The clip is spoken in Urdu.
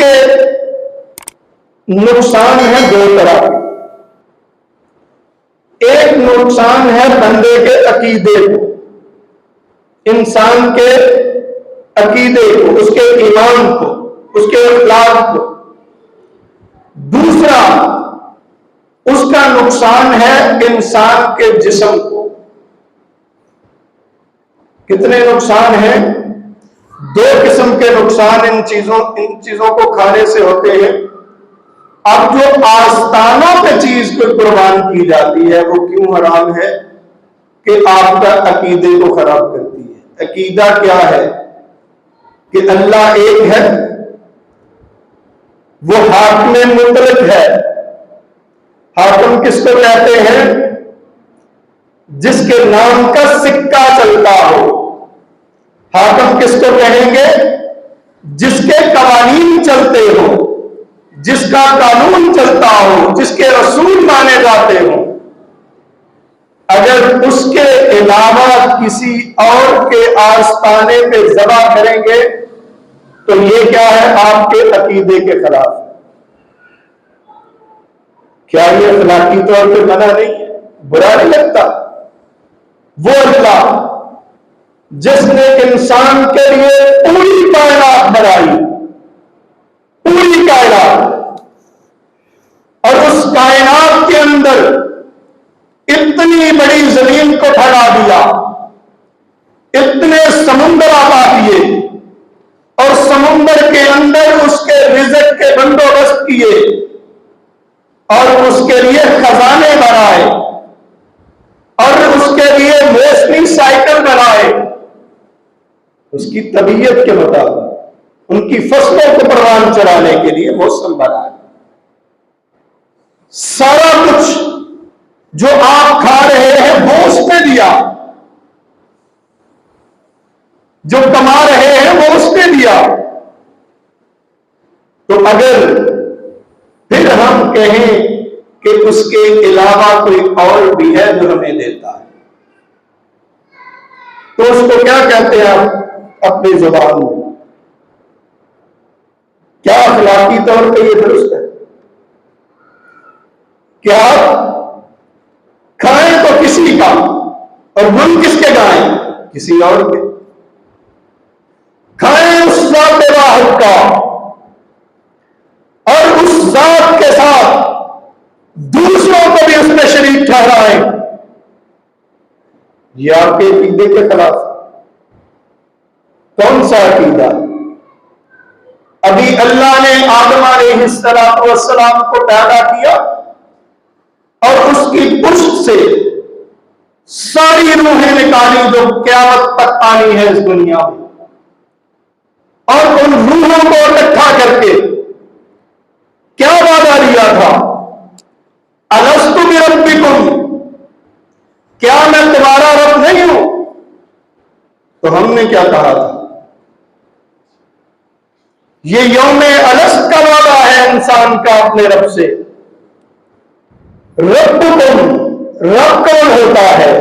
کے نقصان ہیں دو طرح کے. ایک نقصان ہے بندے کے عقیدے کو، انسان کے عقیدے کو، اس کے ایمان کو، اس کے اخلاق کو. دوسرا اس کا نقصان ہے انسان کے جسم کو. کتنے نقصان ہیں؟ دو قسم کے نقصان ان چیزوں کو کھانے سے ہوتے ہیں. اب جو آستانوں پہ چیز کو قربان کی جاتی ہے وہ کیوں حرام ہے؟ کہ آپ کا عقیدے کو خراب کرتی ہے. عقیدہ کیا ہے؟ کہ اللہ ایک ہے، وہ حاکم مطلق ہے. حاکم کس کو کہتے ہیں؟ جس کے نام کا سکہ چلتا ہو. حاکم کس کو کہیں گے؟ جس کے قوانین چلتے ہو، جس کا قانون چلتا ہو، جس کے رسول مانے جاتے ہوں. اگر اس کے علاوہ کسی اور کے آستانے پہ ذبح کریں گے تو یہ کیا ہے؟ آپ کے عقیدے کے خلاف. کیا یہ اخلاقی طور پہ منع نہیں ہے؟ برا نہیں لگتا؟ وہ اللہ جس نے انسان کے لیے پوری کائنات بنائی، پوری کائنات، اور اس کائنات کے اندر اتنی بڑی زمین کو پھیلا دیا، اتنے سمندر آبا دیے، اور سمندر کے اندر اس کے رزق کے بندوبست کیے، اور اس کے لیے خزانے بنائے، اور اس کے لیے موسمی سائیکل بنائے، اس کی طبیعت کے مطابق ان کی فصلوں کو پروان چڑھانے کے لیے موسم بنائے. سارا کچھ جو آپ کھا رہے ہیں وہ اس نے دیا، جو کما رہے ہیں وہ اس نے دیا. تو اگر پھر ہم کہیں کہ اس کے علاوہ کوئی اور بھی ہے جو ہمیں دیتا ہے، تو اس کو کیا کہتے ہیں آپ اپنی زبان میں؟ کیا اخلاقی طور پہ یہ درست ہے کہ آپ کھائیں تو کسی کا اور من کس کے گائیں؟ کسی اور کے. کھائیں اس ذات واحد کا اور اس ذات کے ساتھ دوسروں کو بھی اس میں شریک ٹھہرائیں. یہ آپ کے عقیدے کے خلاف. کون سا عقیدہ؟ ابھی اللہ نے آدم علیہ السلام کو پیدا کیا اور اس کی پشت سے ساری روحیں نکالی جو قیامت تک آنی ہے اس دنیا میں، اور ان روحوں کو اکٹھا کر کے کیا وعدہ دیا تھا؟ الست بربکم، کیا میں تمہارا رب نہیں ہوں؟ تو ہم نے کیا کہا تھا؟ یہ یوم الست کا وعدہ ہے انسان کا اپنے رب سے. ربکم، رب کون ہوتا ہے؟